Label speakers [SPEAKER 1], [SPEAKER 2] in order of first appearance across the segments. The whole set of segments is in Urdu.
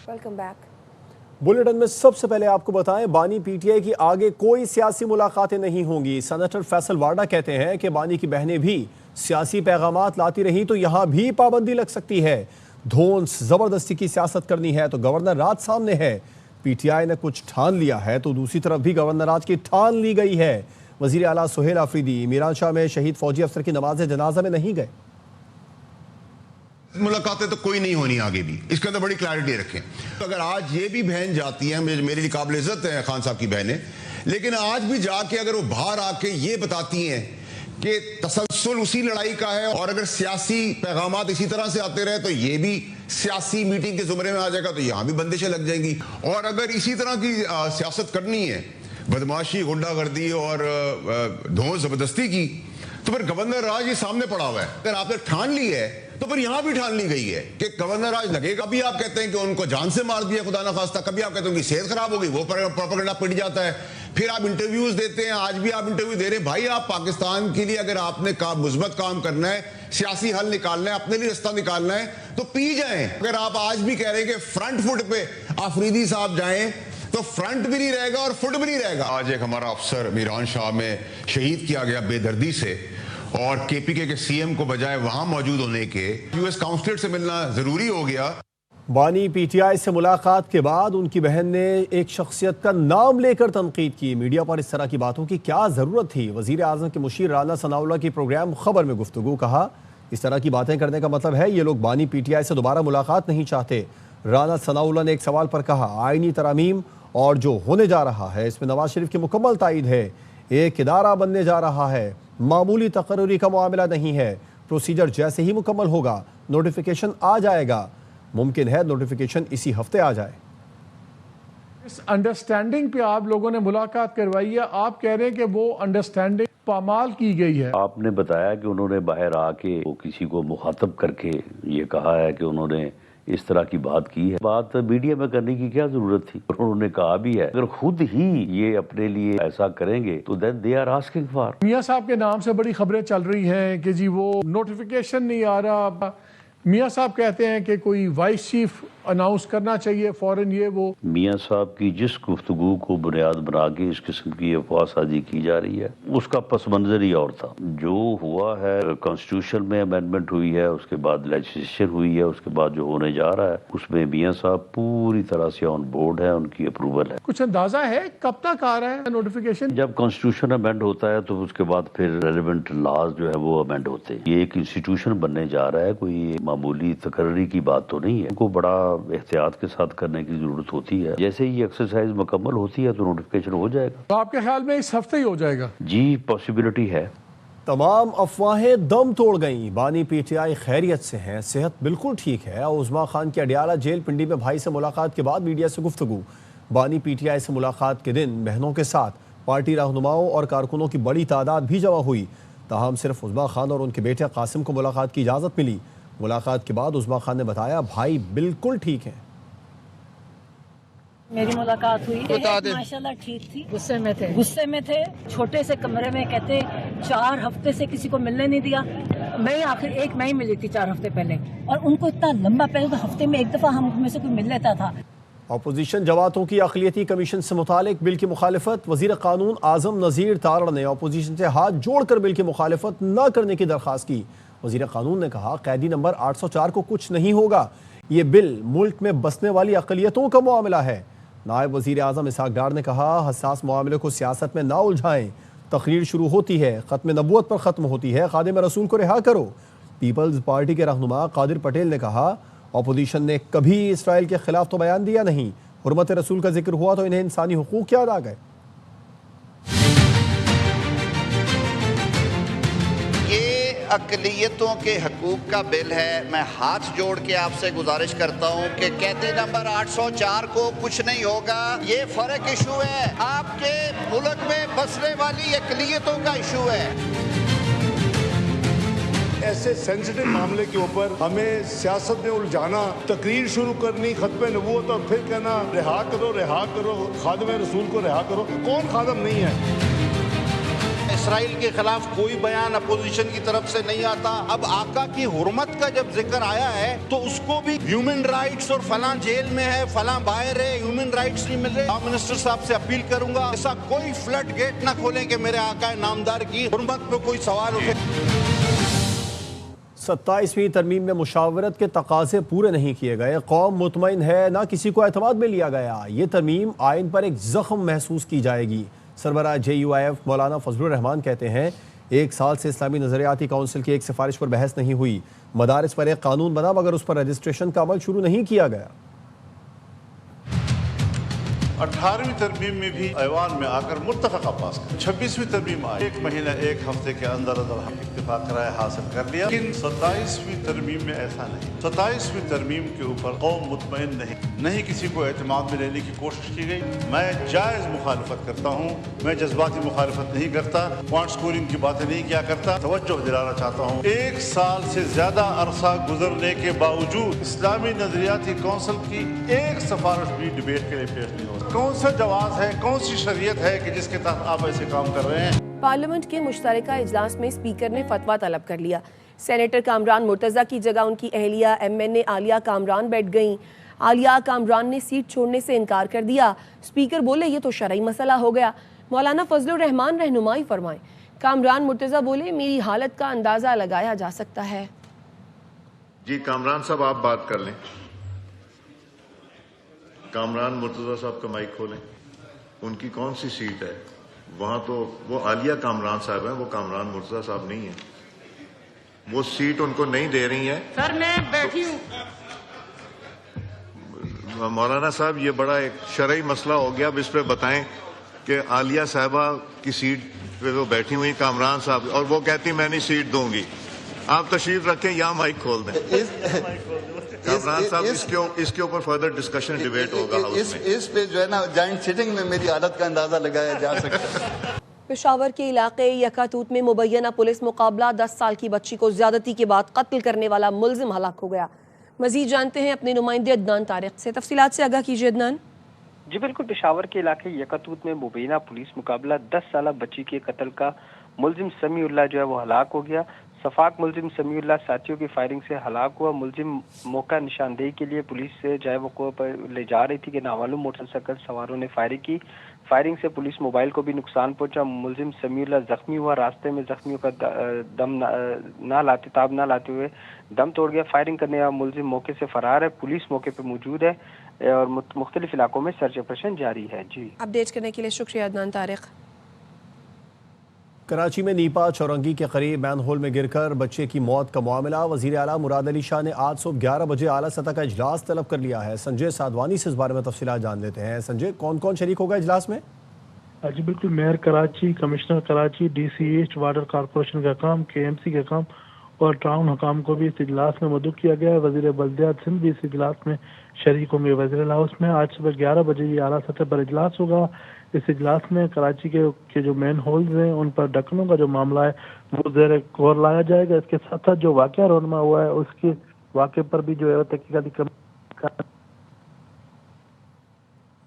[SPEAKER 1] Welcome back.
[SPEAKER 2] بلیٹن میں سب سے پہلے آپ کو بتائیں، بانی پی ٹی آئی کی آگے کوئی سیاسی ملاقاتیں نہیں ہوں گی۔ سینیٹر فیصل وارڈا کہتے ہیں کہ بانی کی بہنیں بھی سیاسی پیغامات لاتی رہیں تو یہاں بھی پابندی لگ سکتی ہے۔ دھونس زبردستی کی سیاست کرنی ہے تو گورنر راج سامنے ہے۔ پی ٹی آئی نے کچھ ٹھان لیا ہے تو دوسری طرف بھی گورنر راج کی ٹھان لی گئی ہے۔ وزیر اعلیٰ سہیل آفریدی میران شاہ میں شہید فوجی افسر کی نماز جنازہ میں نہیں گئے۔
[SPEAKER 3] ملاقاتیں تو کوئی نہیں ہونی آگے بھی، اس کے اندر بڑی کلیئرٹی رکھیں۔ اگر آج یہ بھی بہن جاتی ہیں، میرے لیے قابل عزت ہے خان صاحب کی بہنیں، لیکن آج بھی جا کے اگر وہ باہر آ کے یہ بتاتی ہیں کہ تسلسل اسی لڑائی کا ہے اور اگر سیاسی پیغامات اسی طرح سے آتے رہے تو یہ بھی سیاسی میٹنگ کے زمرے میں آ جائے گا، تو یہاں بھی بندشیں لگ جائیں گی۔ اور اگر اسی طرح کی سیاست کرنی ہے، بدماشی، غنڈہ گردی اور دھونس زبردستی کی، تو پھر گورنر راج یہ سامنے پڑا ہوا ہے۔ اگر آپ نے ٹھان لی ہے تو پھر یہاں بھی ٹھان لی گئی ہے کہ گورنر راج لگے گا بھی آپ کہتے ہیں کہ ان کو جان سے مار دیا خدا نخواستہ، کبھی آپ کہتے ہیں ان کی صحت خراب ہو گئی، وہ پروپیگنڈا پڑ جاتا ہے، پھر آپ انٹرویوز دیتے ہیں، آج بھی آپ انٹرویو دے رہے ہیں۔ بھائی آپ پاکستان کے لیے اگر آپ نے مثبت کام کرنا ہے، سیاسی حل نکالنا ہے، اپنے لیے رستہ نکالنا ہے تو پی جائیں۔ اگر آپ آج بھی کہہ رہے ہیں کہ فرنٹ فٹ پہ آفریدی صاحب جائیں تو فرنٹ بھی نہیں رہے گا اور فٹ بھی نہیں رہے گا۔ آج ایک ہمارا افسر میران شاہ میں شہید کیا گیا بے دردی سے، اور کے پی کے سی ایم کو بجائے وہاں موجود ہونے کے یو ایس کاؤنسلر سے ملنا ضروری ہو گیا۔
[SPEAKER 2] بانی پی ٹی آئی سے ملاقات کے بعد ان کی بہن نے ایک شخصیت کا نام لے کر تنقید کی۔ میڈیا پر اس طرح کی باتوں کی کیا ضرورت تھی؟ وزیر اعظم کے مشیر رانا ثناءاللہ کی پروگرام خبر میں گفتگو، کہا اس طرح کی باتیں کرنے کا مطلب ہے یہ لوگ بانی پی ٹی آئی سے دوبارہ ملاقات نہیں چاہتے۔ رانا ثناءاللہ نے ایک سوال پر کہا آئینی ترامیم اور جو ہونے جا رہا ہے اس میں نواز شریف کی مکمل تائید ہے، ایک ادارہ بننے جا رہا ہے، معمولی تقرری کا معاملہ نہیں ہے، پروسیجر جیسے ہی مکمل ہوگا نوٹیفیکیشن آ جائے گا، ممکن ہے نوٹیفیکیشن اسی ہفتے آ جائے۔
[SPEAKER 4] اس انڈرسٹینڈنگ پہ آپ لوگوں نے ملاقات کروائی ہے، آپ کہہ رہے ہیں کہ وہ انڈرسٹینڈنگ پامال کی گئی ہے۔
[SPEAKER 5] آپ نے بتایا کہ انہوں نے باہر آ کے کسی کو مخاطب کر کے یہ کہا ہے کہ انہوں نے اس طرح کی بات کی ہے۔ بات میڈیا میں کرنے کی کیا ضرورت تھی؟ انہوں نے کہا بھی ہے اگر خود ہی یہ اپنے لیے ایسا کریں گے تو then they are asking for۔
[SPEAKER 4] میاں صاحب کے نام سے بڑی خبریں چل رہی ہیں کہ جی وہ نوٹیفیکیشن نہیں آ رہا۔ میاں صاحب کہتے ہیں کہ کوئی وائس چیف اناؤنس کرنا چاہیے فوراً یہ وہ۔
[SPEAKER 5] میاں صاحب کی جس گفتگو کو بنیاد بنا کے اس قسم کی افواہ سازی کی جا رہی ہے اس کا پس منظر ہی اور تھا۔ جو ہوا ہے کانسٹیٹیوشن میں امینڈمنٹ ہوئی ہے، اس کے بعد لیجسلیشن ہوئی ہے، اس کے بعد جو ہونے جا رہا ہے اس میں میاں صاحب پوری طرح سے آن بورڈ ہے، ان کی اپروول ہے۔
[SPEAKER 4] کچھ اندازہ ہے کب تک آ رہا ہے نوٹیفیکیشن؟
[SPEAKER 5] جب کانسٹیٹیوشن امینڈ ہوتا ہے تو اس کے بعد پھر ریلیونٹ لاز جو ہے وہ امینڈ ہوتے ہیں۔ یہ ایک انسٹیٹیوشن بننے جا رہا ہے، کوئی معمولی تقرری کی بات تو نہیں ہے۔ ان کو بڑا احتیاط کے ساتھ کرنے کی ضرورت ہوتی ہے۔ جیسے یہ ایکسرسائز مکمل ہوتی ہے تو نوٹیفیکیشن ہو جائے گا۔
[SPEAKER 4] تو آپ کے خیال میں اس ہفتے ہی ہو جائے گا؟
[SPEAKER 5] جی پاسبلٹی ہے۔
[SPEAKER 2] تمام افواہیں دم توڑ گئیں، بانی پی ٹی آئی خیریت سے ہیں، صحت بالکل ٹھیک ہے۔ عظما خان کی اڈیالہ جیل پنڈی میں بھائی سے ملاقات کے بعد میڈیا سے گفتگو۔ بانی پی ٹی آئی سے ملاقات کے دن بہنوں کے ساتھ پارٹی رہنماؤں اور کارکنوں کی بڑی تعداد بھی جمع ہوئی، تاہم صرف عظما خان اور ان کے بیٹے قاسم کو ملاقات کی اجازت ملی۔ ملاقات کے بعد عظما خان نے بتایا بھائی بالکل ٹھیک ہیں۔
[SPEAKER 6] میری ملاقات ہوئی، ماشاءاللہ ٹھیک تھی، غصے میں تھے، چھوٹے سے کمرے میں کہتے 4 ہفتے سے کسی کو ملنے نہیں دیا۔ میں آخر میں ہی ملی تھی 4 ہفتے پہلے، اور ان کو اتنا لمبا پہلے تو ہفتے میں ایک دفعہ ہم میں سے کوئی مل لیتا تھا۔
[SPEAKER 2] اپوزیشن جماعتوں کی اقلیتی کمیشن سے متعلق بل کی مخالفت، وزیر قانون اعظم نذیر تارڑ نے اپوزیشن سے ہاتھ جوڑ کر بل کی مخالفت نہ کرنے کی درخواست کی۔ وزیر قانون نے کہا قیدی نمبر 804 کو کچھ نہیں ہوگا، یہ بل ملک میں بسنے والی اقلیتوں کا معاملہ ہے۔ نائب وزیر اعظم اسحاق ڈار نے کہا حساس معاملے کو سیاست میں نہ الجھائیں، تقریر شروع ہوتی ہے، ختم نبوت پر ختم ہوتی ہے، خادم رسول کو رہا کرو۔ پیپلز پارٹی کے رہنما قادر پٹیل نے کہا اپوزیشن نے کبھی اسرائیل کے خلاف تو بیان دیا نہیں، حرمت رسول کا ذکر ہوا تو انہیں انسانی حقوق یاد آ گئے۔
[SPEAKER 7] اقلیتوں کے حقوق کا بل ہے۔ میں ہاتھ جوڑ کے آپ سے گزارش کرتا ہوں کہ قیدی نمبر 804 کو کچھ نہیں ہوگا۔ یہ فرق ایشو ہے، آپ کے ملک میں بسنے والی اقلیتوں کا ایشو ہے۔
[SPEAKER 8] ایسے سینسٹیو معاملے کے اوپر ہمیں سیاست میں الجھانا، تقریر شروع کرنی، ختم نبوت، اور پھر کہنا رہا کرو، خادم رسول کو رہا کرو۔ کون خادم نہیں ہے؟
[SPEAKER 1] اسرائیل کے خلاف کوئی بیان اپوزیشن کی طرف سے نہیں آتا. اب آقا کی حرمت کا جب ذکر آیا ہے تو اس کو بھی ہیومن رائٹس اور فلاں جیل میں ہے, فلاں باہر ہے, ہیومن رائٹس نہیں مل رہے. منسٹر صاحب سے اپیل کروں گا ایسا کوئی فلڈ گیٹ نہ کھولیں کہ میرے آقا نامدار کی حرمت پہ کوئی سوال اٹھے.
[SPEAKER 2] 27ویں ترمیم میں مشاورت کے تقاضے پورے نہیں کیے گئے. قوم مطمئن ہے, نہ کسی کو اعتماد میں لیا گیا. یہ ترمیم آئین پر ایک زخم محسوس کی جائے گی. سربراہ JUIF مولانا فضل الرحمان کہتے ہیں 1 سال سے اسلامی نظریاتی کونسل کی ایک سفارش پر بحث نہیں ہوئی. مدارس پر ایک قانون بنا مگر اس پر رجسٹریشن کا عمل شروع نہیں کیا گیا.
[SPEAKER 8] 18ویں ترمیم میں بھی ایوان میں آ کر متفقہ پاس کر. 26ویں ترمیم آئی 1 مہینہ 1 ہفتے کے اندر ہم اتفاق رائے حاصل کر لیا. لیکن 27ویں ترمیم میں ایسا نہیں. 27ویں ترمیم کے اوپر قوم مطمئن نہیں کسی کو اعتماد میں لینے کی کوشش کی گئی. میں جائز مخالفت کرتا ہوں, میں جذباتی مخالفت نہیں کرتا, پوائنٹ سکورنگ کی باتیں نہیں کیا کرتا. توجہ دلانا چاہتا ہوں 1 سال سے زیادہ عرصہ گزرنے کے باوجود اسلامی نظریاتی کونسل کی ایک سفارش بھی ڈبیٹ کے لیے پیش نہیں ہو. کون سا جواز ہے, کون سی شریعت ہے کہ جس کے تحت آپ ایسے کام کر رہے ہیں؟
[SPEAKER 9] پارلیمنٹ کے مشترکہ اجلاس میں اسپیکر نے فتویٰ طلب کر لیا. سینیٹر کامران مرتضیٰ کی جگہ ان کی اہلیہ MNA عالیہ کامران بیٹھ گئیں. عالیہ کامران نے سیٹ چھوڑنے سے انکار کر دیا. اسپیکر بولے یہ تو شرعی مسئلہ ہو گیا. مولانا فضل الرحمان رہنمائی فرمائیں. کامران مرتضیٰ بولے میری حالت کا اندازہ لگایا جا سکتا ہے.
[SPEAKER 10] جی کامران صاحب آپ بات کر لیں. کامران مرتضیٰ صاحب کا مائک کھولیں. ان کی کون سی سیٹ ہے وہاں؟ تو وہ عالیہ کامران صاحب ہیں, وہ کامران مرتضیٰ صاحب نہیں ہیں. وہ سیٹ ان کو نہیں دے رہی ہیں.
[SPEAKER 6] سر میں بیٹھی ہوں.
[SPEAKER 10] مولانا صاحب یہ بڑا ایک شرعی مسئلہ ہو گیا. اب اس پہ بتائیں کہ عالیہ صاحبہ کی سیٹ پہ وہ بیٹھی ہوئی کامران صاحب, اور وہ کہتی میں نہیں سیٹ دوں گی. آپ تشریف رکھیں, یہاں مائک کھول دیں. کامران صاحب اس کے اوپر فردر ڈسکشن ڈیبیٹ ہوگا.
[SPEAKER 11] اس پہ جو ہے نا جوائنٹ سیٹنگ میں میری حالت کا اندازہ لگایا جا سکتا ہے.
[SPEAKER 9] پشاور کے علاقے یکاتوت میں مبینہ پولیس مقابلہ. 10 سال کی بچی کو زیادتی کے بعد قتل کرنے والا ملزم ہلاک ہو گیا. مزید جانتے ہیں اپنے نمائندے عدنان طارق سے. تفصیلات سے آگاہ کیجیے عدنان.
[SPEAKER 12] جی بالکل, پشاور کے علاقے یکاتوت میں مبینہ پولیس مقابلہ 10 سالہ بچی کے قتل کا ملزم سمیع اللہ جو ہے وہ ہلاک ہو گیا. شفاق ملزم سمیع اللہ ساتھیوں کی فائرنگ سے ہلاک ہوا. ملزم موقع نشاندہی کے لیے پولیس سے جائے وقوع پر لے جا رہی تھی کہ نامعلوم موٹر سائیکل سواروں نے فائرنگ کی. فائرنگ سے پولیس موبائل کو بھی نقصان پہنچا. ملزم سمیع اللہ زخمی ہوا. راستے میں زخمیوں کا تاب نہ لاتے ہوئے دم توڑ گیا. فائرنگ کرنے والا ملزم موقع سے فرار ہے. پولیس موقع پہ موجود ہے اور مختلف علاقوں میں سرچ آپریشن جاری ہے. جی
[SPEAKER 9] اپڈیٹ کرنے کے لیے شکریہ عدنان طارق.
[SPEAKER 2] کراچی میں نیپا چورنگی کے قریب مین ہول میں گر کر بچے کی موت کا معاملہ. وزیر اعلیٰ مراد علی شاہ نے آج صبح 11 بجے اعلیٰ سطح کا اجلاس طلب کر لیا ہے. سنجے سادوانی سے اس بارے میں تفصیلات جان لیتے ہیں. سنجے, کون کون شریک ہوگا اجلاس میں؟
[SPEAKER 13] جی بالکل, mayor Karachi, commissioner Karachi, DC east, water corporation کا کام, KMC کا کام اور ٹاؤن حکام کو بھی اس اجلاس میں مدعو کیا گیا ہے. وزیر بلدیات سندھ بھی اس اجلاس میں شریک ہوں گے. وزیر ہاؤس میں آج صبح 11 بجے یہ اعلیٰ سطح پر اجلاس ہوگا. اس اجلاس میں کراچی کے جو مین ہولز ہیں ان پر ڈھکنوں کا جو معاملہ ہے وہ زیر غور لایا جائے گا. اس کے ساتھ ساتھ جو واقعہ رونما ہوا ہے اس کے واقعے پر بھی جو ہے تحقیقاتی.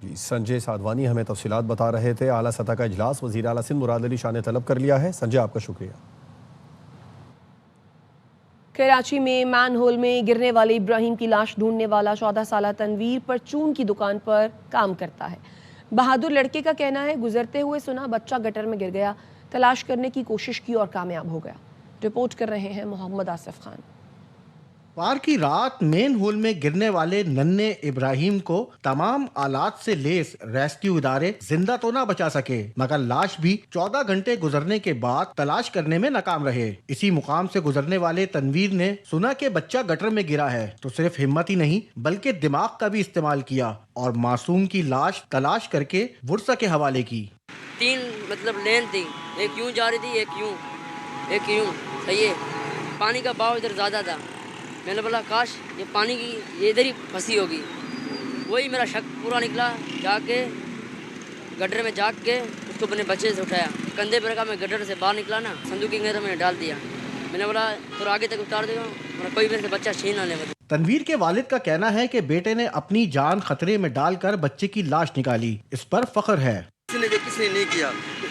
[SPEAKER 2] جی, سنجے سادوانی ہمیں تفصیلات بتا رہے تھے. اعلیٰ سطح کا اجلاس وزیر اعلیٰ سندھ مراد علی شاہ نے طلب کر لیا ہے. سنجے, آپ کا شکریہ.
[SPEAKER 9] کراچی میں مین ہول میں گرنے والے ابراہیم کی لاش ڈھونڈنے والا 14 سالہ تنویر پرچون کی دکان پر کام کرتا ہے. بہادر لڑکے کا کہنا ہے گزرتے ہوئے سنا بچہ گٹر میں گر گیا, تلاش کرنے کی کوشش کی اور کامیاب ہو گیا. رپورٹ کر رہے ہیں محمد آصف خان.
[SPEAKER 14] پار کی رات مین ہول میں گرنے والے ننھے ابراہیم کو تمام آلات سے لیس ریسکیو ادارے زندہ تو نہ بچا سکے مگر لاش بھی 14 گھنٹے گزرنے کے بعد تلاش کرنے میں ناکام رہے. اسی مقام سے گزرنے والے تنویر نے سنا کہ بچہ گٹر میں گرا ہے تو صرف ہمت ہی نہیں بلکہ دماغ کا بھی استعمال کیا اور معصوم کی لاش تلاش کر کے ورثہ کے حوالے کی.
[SPEAKER 15] 3 لین تھی, ایک یوں جا رہی تھی, ایک یوں صحیح ہے. پانی کا بہاؤ ادھر زیادہ تھا. میں نے بولا کاش یہ پانی کی یہ ادھر ہی پھنسی ہوگی. وہی میرا شک پورا نکلا. جا کے گٹر میں جا کے اس کو اپنے بچے سے اٹھایا, کندھے پر رکھا. میں گٹر سے باہر نکلا نا, صندوق کی میں نے ڈال دیا. میں نے بولا تو آگے تک اتار دے گا, کوئی میرے سے بچہ چھین نہ لے.
[SPEAKER 14] تنویر کے والد کا کہنا ہے کہ بیٹے نے اپنی جان خطرے میں ڈال کر بچے کی لاش نکالی. اس پر فخر ہے.
[SPEAKER 16] کسی نے نہیں کیا.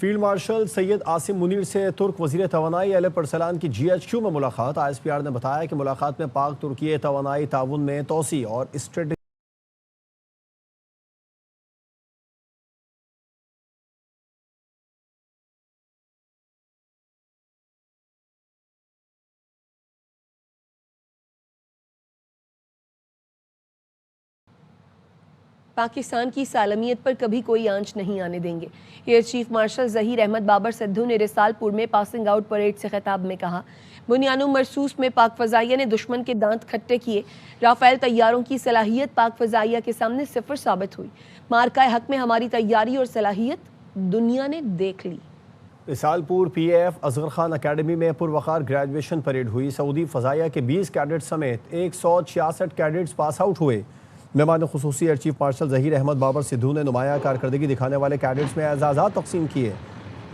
[SPEAKER 2] فیلڈ مارشل سید عاصم منیر سے ترک وزیر توانائی علیپ ارسلان کی GHQ میں ملاقات۔ ISPR نے بتایا کہ ملاقات میں پاک ترکی توانائی تعاون میں توسیع اور اسٹریٹجک
[SPEAKER 9] پاکستان کی سالمیت پر کبھی کوئی آنچ نہیں آنے دیں گے، air chief marshal Zaheer Ahmed Babar Sidhu نے رسال پور میں پاسنگ آؤٹ پریڈ سے خطاب میں کہا۔ بنیانو مرسوس میں پاک فضائیہ نے دشمن کے دانت کھٹے کیے۔ رافیل طیاروں کی صلاحیت پاک فضائیہ کے سامنے صفر ثابت ہوئی۔ مارکہ حق میں ہماری تیاری اور صلاحیت دنیا نے دیکھ لی۔
[SPEAKER 2] رسال پور PAF اصغر خان اکیڈمی میں پروقار گریجویشن پریڈ ہوئی۔ سعودی فضائیہ کے 20 کیڈٹ سمیت 166 کیڈٹس پاس آؤٹ ہوئے۔ مہمان خصوصی air chief marshal Zaheer Ahmed Babar Sidhu نے نمایاں کارکردگی دکھانے والے کیڈٹس میں اعزازات تقسیم کیے۔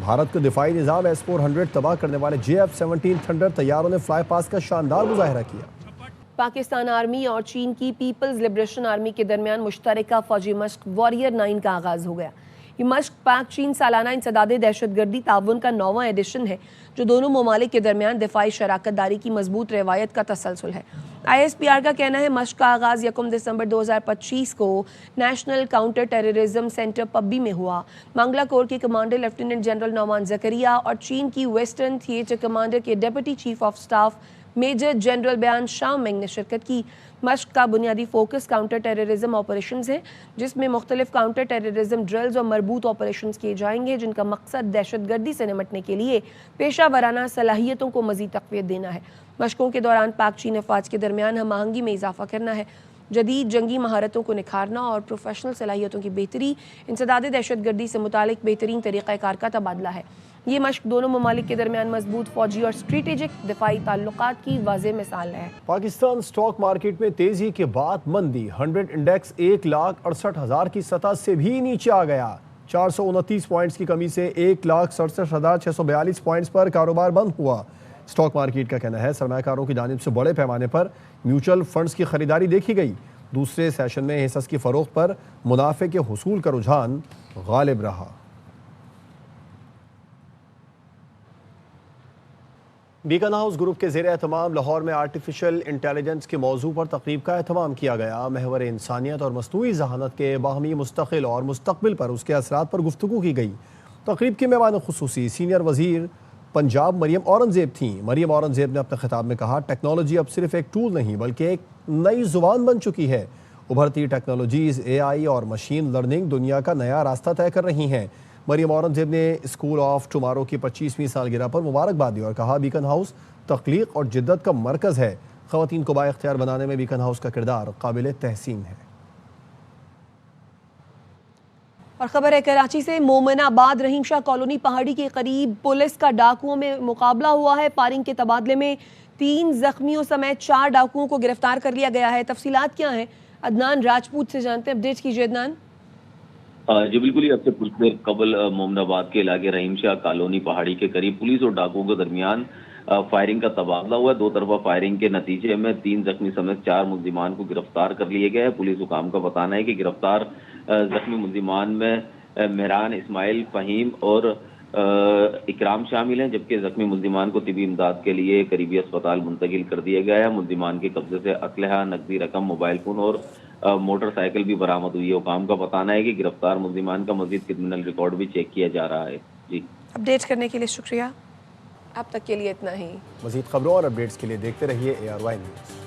[SPEAKER 2] بھارت کے دفاعی نظام S-400 تباہ کرنے والے JF-17 تھنڈر طیاروں نے فلائی پاس کا شاندار مظاہرہ کیا۔
[SPEAKER 9] پاکستان آرمی اور چین کی پیپلز لبریشن آرمی کے درمیان مشترکہ فوجی مشق واریر 9 کا آغاز ہو گیا۔ یہ مشق پاک چین سالانہ انسداد دہشت گردی تعاون کا 9واں ایڈیشن ہے، جو دونوں ممالک کے درمیان دفاعی شراکت داری کی مضبوط روایت کا تسلسل ہے۔ ISPR کا کہنا ہے مشق کا آغاز 1 دسمبر 2025 کو national counter terrorism centre Pabbi میں ہوا۔ منگلا کور کے commander lieutenant general Noman Zakaria اور چین کی ویسٹرن تھیٹر کمانڈر کے deputy chief of staff major general بیان شاہ مینگ نے شرکت کی۔ مشق کا بنیادی فوکس کاؤنٹر ٹیررزم آپریشنز ہے، جس میں مختلف کاؤنٹر ٹیررزم ڈرلز اور مربوط آپریشنز کیے جائیں گے، جن کا مقصد دہشت گردی سے نمٹنے کے لیے پیشہ ورانہ صلاحیتوں کو مزید تقویت دینا ہے۔ مشقوں کے دوران پاک چین افواج کے درمیان ہم آہنگی میں اضافہ کرنا ہے، جدید جنگی مہارتوں کو نکھارنا اور پروفیشنل صلاحیتوں کی بہتری، انسداد دہشت گردی سے متعلق بہترین طریقہ کار کا تبادلہ ہے۔ یہ مشق دونوں ممالک کے درمیان مضبوط فوجی اور اسٹریٹجک دفاعی تعلقات کی واضح مثال ہے۔
[SPEAKER 2] پاکستان سٹاک مارکیٹ میں تیزی کے بعد مندی، 100 انڈیکس 1,68,000 کی سطح سے بھی نیچے آ گیا۔ 429 پوائنٹس کی کمی سے 1,67,642 پوائنٹس پر کاروبار بند ہوا۔ سٹاک مارکیٹ کا کہنا ہے سرمایہ کاروں کی جانب سے بڑے پیمانے پر میوچل فنڈز کی خریداری دیکھی گئی۔ دوسرے سیشن میں حصص کی فروخت پر منافع کے حصول کا رجحان غالب رہا۔ بیکن ہاؤس گروپ کے زیر اہتمام لاہور میں آرٹیفیشل انٹیلیجنس کے موضوع پر تقریب کا اہتمام کیا گیا۔ محور انسانیت اور مصنوعی ذہانت کے باہمی مستقل اور مستقبل پر اس کے اثرات پر گفتگو کی گئی۔ تقریب کی مہمان خصوصی سینئر وزیر پنجاب مریم اورنگزیب تھیں۔ مریم اورنگزیب نے اپنے خطاب میں کہا ٹیکنالوجی اب صرف ایک ٹول نہیں بلکہ ایک نئی زبان بن چکی ہے۔ ابھرتی ٹیکنالوجیز AI اور مشین لرننگ دنیا کا نیا راستہ طے کر رہی ہیں۔ مریم اورنگزیب نے اسکول آف ٹمارو کی 25ویں سالگرہ پر مبارکباد دی اور کہا بیکن ہاؤس تخلیق اور جدت کا مرکز ہے۔ خواتین کو بااختیار بنانے میں بیکن ہاؤس کا کردار قابل تحسین ہے۔
[SPEAKER 9] اور خبر ہے کراچی سے، مومن آباد رحیم شاہ کالونی پہاڑی کے قریب پولیس کا ڈاکوؤں میں مقابلہ ہوا ہے۔ فائرنگ کے تبادلے میں 3 زخمیوں سمیت 4 ڈاکوؤں کو گرفتار کر لیا گیا ہے۔ تفصیلات کیا ہیں عدنان راجپوت سے جانتے ہیں، اپڈیٹ کیجیے عدنان۔
[SPEAKER 1] جی بالکل ہی اب سے کچھ دیر قبل مومن آباد کے علاقے رحیم شاہ کالونی پہاڑی کے قریب پولیس اور ڈاکوؤں کے درمیان فائرنگ کا تبادلہ ہوا ہے۔ 2 طرفہ فائرنگ کے نتیجے میں 3 زخمی سمیت 4 ملزمان کو گرفتار کر لیے گئے ہیں۔ پولیس حکام کا بتانا ہے کہ گرفتار زخمی ملزمان میں مہران اسماعیل، فہیم اور اکرام شامل ہیں، جبکہ زخمی ملزمان کو طبی امداد کے لیے قریبی اسپتال منتقل کر دیا گیا ہے۔ ملزمان کے قبضے سے اسلحہ، نقدی رقم، موبائل فون اور موٹر سائیکل بھی برآمد ہوئی ہے۔ حکام کا بتانا ہے کہ گرفتار ملزمان کا مزید کرمنل ریکارڈ بھی چیک کیا جا رہا ہے۔ جی
[SPEAKER 9] اپڈیٹ کرنے کے لیے شکریہ، اب تک کے لیے اتنا ہی۔
[SPEAKER 2] مزید خبروں اور اپڈیٹس کے لیے دیکھتے رہیے ARY نیوز۔